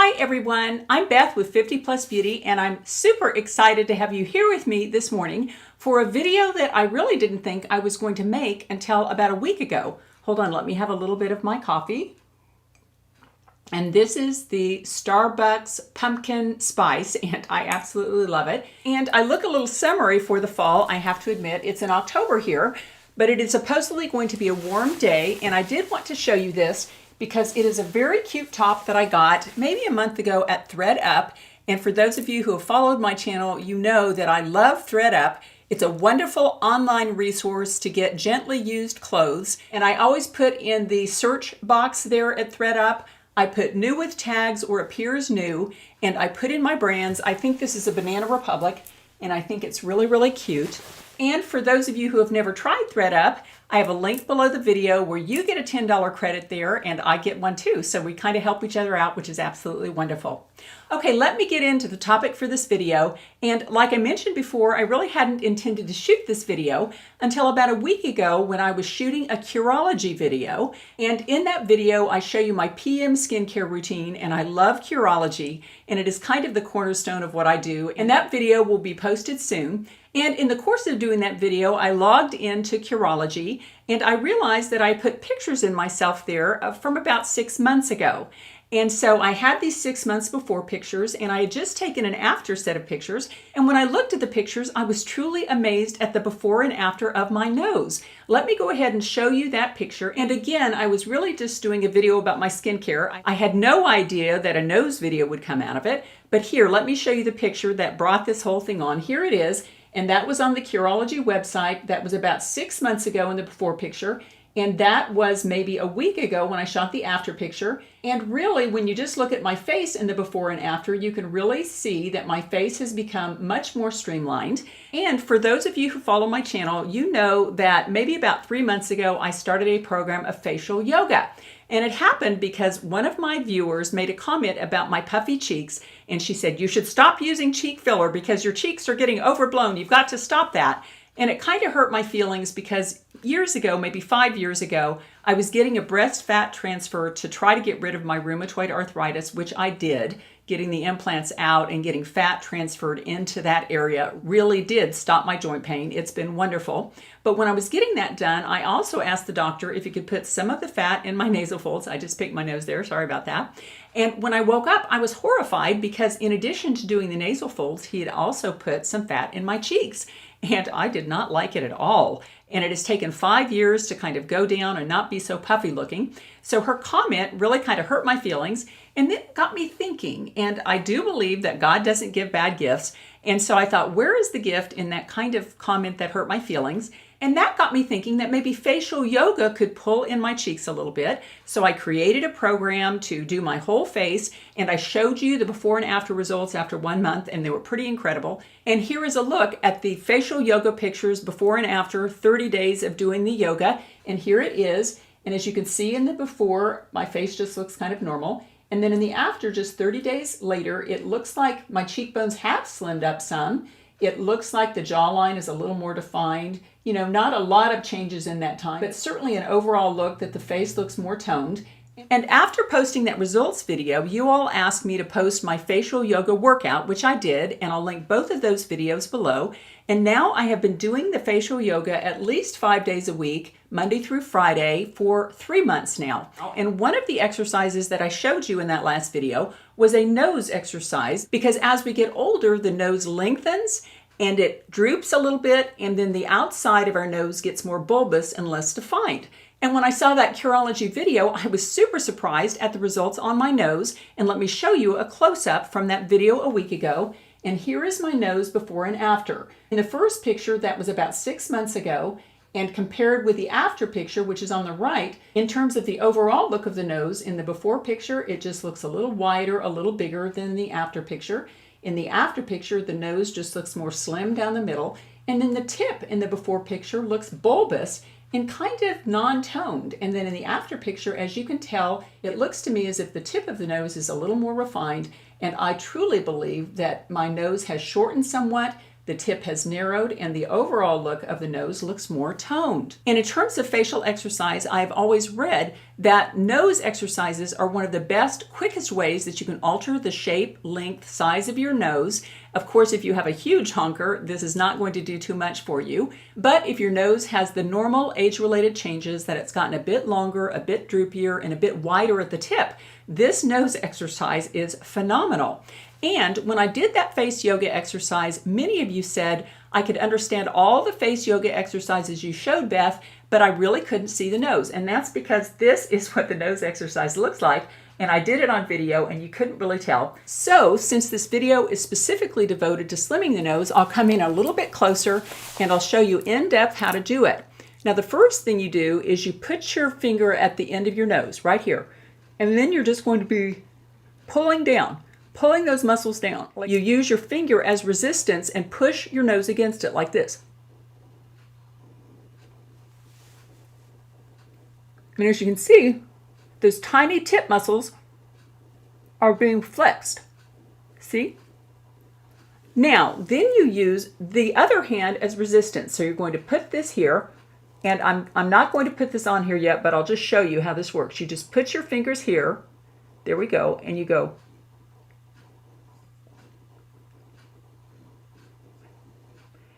Hi everyone, I'm Beth with 50 Plus Beauty and I'm super excited to have you here with me this morning for a video that I really didn't think I was going to make until about a week ago. Hold on, let me have a little bit of my coffee. And this is the Starbucks pumpkin spice and I absolutely love it. And I look a little summery for the fall, I have to admit. It's in October here, but it is supposedly going to be a warm day and I did want to show you this because it is a very cute top that I got maybe a month ago at thredUP. And for those of you who have followed my channel, you know that I love thredUP. It's a wonderful online resource to get gently used clothes. And I always put in the search box there at thredUP, I put new with tags or appears new, and I put in my brands. I think this is a Banana Republic, and I think it's really, really cute. And for those of you who have never tried thredUP, I have a link below the video where you get a $10 credit there and I get one too. So we kind of help each other out, which is absolutely wonderful. Okay, let me get into the topic for this video. And like I mentioned before, I really hadn't intended to shoot this video until about a week ago when I was shooting a Curology video. And in that video, I show you my PM skincare routine, and I love Curology, and it is kind of the cornerstone of what I do. And that video will be posted soon. And in the course of doing that video, I logged into Curology and I realized that I put pictures in myself there from about 6 months ago. And so I had these 6 months before pictures and I had just taken an after set of pictures. And when I looked at the pictures, I was truly amazed at the before and after of my nose. Let me go ahead and show you that picture. And again, I was really just doing a video about my skincare. I had no idea that a nose video would come out of it. But here, let me show you the picture that brought this whole thing on. Here it is. And that was on the Curology website. That was about 6 months ago in the before picture. And that was maybe a week ago when I shot the after picture. And really, when you just look at my face in the before and after, you can really see that my face has become much more streamlined. And for those of you who follow my channel, you know that maybe about 3 months ago, I started a program of facial yoga. And it happened because one of my viewers made a comment about my puffy cheeks. And she said, you should stop using cheek filler because your cheeks are getting overblown. You've got to stop that. And it kind of hurt my feelings because years ago, maybe 5 years ago, I was getting a breast fat transfer to try to get rid of my rheumatoid arthritis, which I did. Getting the implants out and getting fat transferred into that area really did stop my joint pain. It's been wonderful. But when I was getting that done, I also asked the doctor if he could put some of the fat in my nasal folds. I just picked my nose there, sorry about that. And when I woke up, I was horrified because in addition to doing the nasal folds, he had also put some fat in my cheeks. And I did not like it at all. And it has taken 5 years to kind of go down and not be so puffy looking. So her comment really kind of hurt my feelings and then got me thinking. And I do believe that God doesn't give bad gifts. And so I thought, where is the gift in that kind of comment that hurt my feelings? And that got me thinking that maybe facial yoga could pull in my cheeks a little bit. So I created a program to do my whole face, and I showed you the before and after results after 1 month, and they were pretty incredible. And here is a look at the facial yoga pictures before and after 30 days of doing the yoga. And here it is. And as you can see in the before, my face just looks kind of normal. And then in the after, just 30 days later, it looks like my cheekbones have slimmed up some. It looks like the jawline is a little more defined. You know, not a lot of changes in that time, but certainly an overall look that the face looks more toned. And after posting that results video, you all asked me to post my facial yoga workout, which I did, and I'll link both of those videos below. And now I have been doing the facial yoga at least 5 days a week, Monday through Friday, for 3 months now. And one of the exercises that I showed you in that last video was a nose exercise, because as we get older, the nose lengthens and it droops a little bit, and then the outside of our nose gets more bulbous and less defined. And when I saw that Curology video, I was super surprised at the results on my nose. And let me show you a close-up from that video a week ago. And here is my nose before and after. In the first picture, that was about 6 months ago, and compared with the after picture, which is on the right, in terms of the overall look of the nose, in the before picture, it just looks a little wider, a little bigger than the after picture. In the after picture, the nose just looks more slim down the middle. And then the tip in the before picture looks bulbous and kind of non-toned. And then in the after picture, as you can tell, it looks to me as if the tip of the nose is a little more refined. And I truly believe that my nose has shortened somewhat, The tip has narrowed and the overall look of the nose looks more toned. And in terms of facial exercise, I've always read that nose exercises are one of the best, quickest ways that you can alter the shape, length, size of your nose. Of course, if you have a huge honker, this is not going to do too much for you. But if your nose has the normal age-related changes, that it's gotten a bit longer, a bit droopier, and a bit wider at the tip, this nose exercise is phenomenal. And when I did that face yoga exercise, many of you said, I could understand all the face yoga exercises you showed, Beth, but I really couldn't see the nose. And that's because this is what the nose exercise looks like. And I did it on video and you couldn't really tell. So since this video is specifically devoted to slimming the nose, I'll come in a little bit closer and I'll show you in depth how to do it. Now, the first thing you do is you put your finger at the end of your nose right here. And then you're just going to be pulling down. Pulling those muscles down. You use your finger as resistance and push your nose against it like this. And as you can see, those tiny tip muscles are being flexed. See? Now, then you use the other hand as resistance. So you're going to put this here, and I'm not going to put this on here yet, but I'll just show you how this works. You just put your fingers here. There we go. And you go.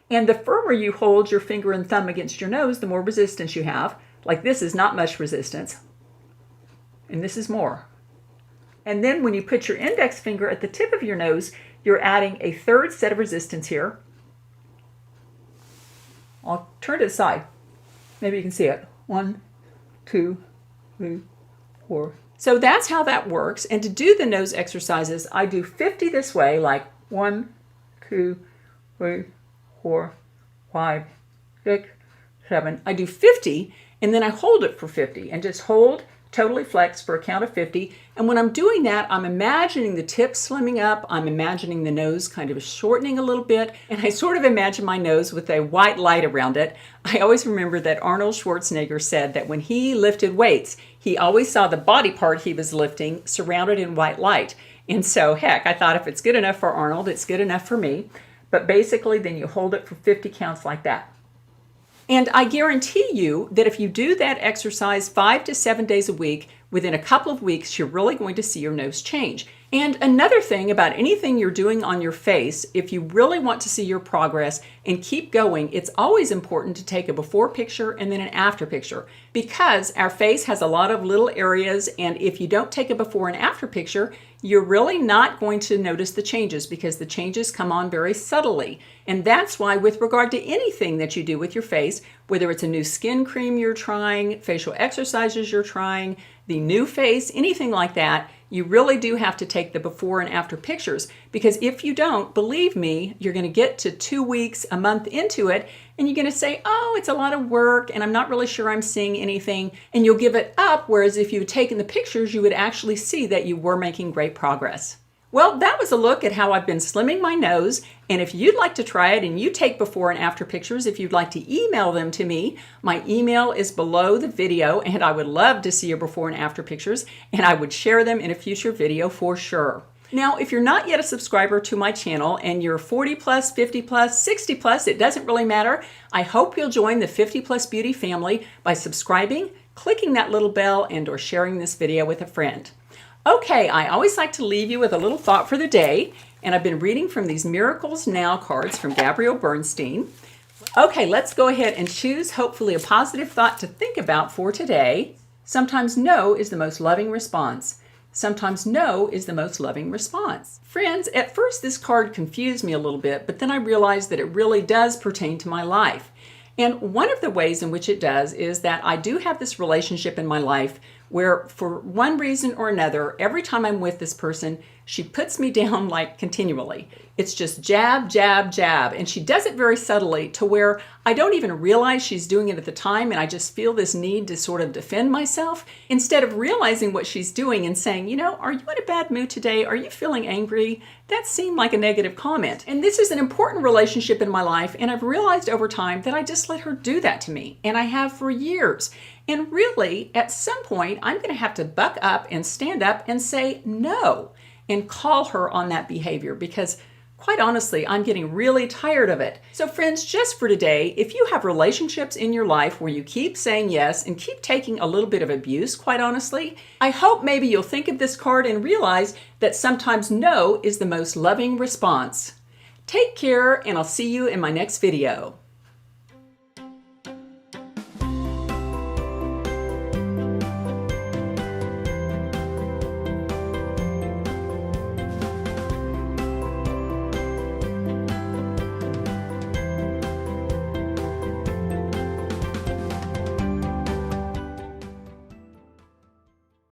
And the firmer you hold your finger and thumb against your nose, the more resistance you have. Like this is not much resistance. And this is more. And then when you put your index finger at the tip of your nose, you're adding a third set of resistance here. I'll turn to the side. Maybe you can see it. 1, 2, 3, 4. So that's how that works. And to do the nose exercises, I do 50 this way, like 1, 2, 3, 4, 5, 6, 7. I do 50 and then I hold it for 50 and just hold, totally flex for a count of 50. And when I'm doing that, I'm imagining the tip slimming up. I'm imagining the nose kind of shortening a little bit. And I sort of imagine my nose with a white light around it. I always remember that Arnold Schwarzenegger said that when he lifted weights, he always saw the body part he was lifting surrounded in white light. And so, heck, I thought if it's good enough for Arnold, it's good enough for me. But basically, then you hold it for 50 counts like that. And I guarantee you that if you do that exercise 5 to 7 days a week, within a couple of weeks, you're really going to see your nose change. And another thing about anything you're doing on your face, if you really want to see your progress and keep going, it's always important to take a before picture and then an after picture, because our face has a lot of little areas, and if you don't take a before and after picture, you're really not going to notice the changes because the changes come on very subtly. And that's why with regard to anything that you do with your face, whether it's a new skin cream you're trying, facial exercises you're trying, the new face, anything like that, you really do have to take the before and after pictures, because if you don't, believe me, you're going to get to 2 weeks, a month into it, and you're going to say, oh, it's a lot of work and I'm not really sure I'm seeing anything, and you'll give it up, whereas if you had taken the pictures, you would actually see that you were making great progress. Well, that was a look at how I've been slimming my nose, and if you'd like to try it and you take before and after pictures, if you'd like to email them to me, my email is below the video, and I would love to see your before and after pictures, and I would share them in a future video for sure. Now, if you're not yet a subscriber to my channel and you're 40 plus, 50 plus, 60 plus, it doesn't really matter. I hope you'll join the 50 Plus Beauty family by subscribing, clicking that little bell, and or sharing this video with a friend. Okay, I always like to leave you with a little thought for the day, and I've been reading from these Miracles Now cards from Gabrielle Bernstein. Okay, let's go ahead and choose hopefully a positive thought to think about for today. Sometimes no is the most loving response. Sometimes no is the most loving response. Friends, at first this card confused me a little bit, but then I realized that it really does pertain to my life. And one of the ways in which it does is that I do have this relationship in my life where for one reason or another, every time I'm with this person, she puts me down like continually. It's just jab, jab, jab. And she does it very subtly to where I don't even realize she's doing it at the time. And I just feel this need to sort of defend myself instead of realizing what she's doing and saying, you know, are you in a bad mood today? Are you feeling angry? That seemed like a negative comment. And this is an important relationship in my life. And I've realized over time that I just let her do that to me. And I have for years. And really, at some point, I'm going to have to buck up and stand up and say no and call her on that behavior, because Quite honestly, I'm getting really tired of it. So friends, just for today, if you have relationships in your life where you keep saying yes and keep taking a little bit of abuse, quite honestly, I hope maybe you'll think of this card and realize that sometimes no is the most loving response. Take care, and I'll see you in my next video.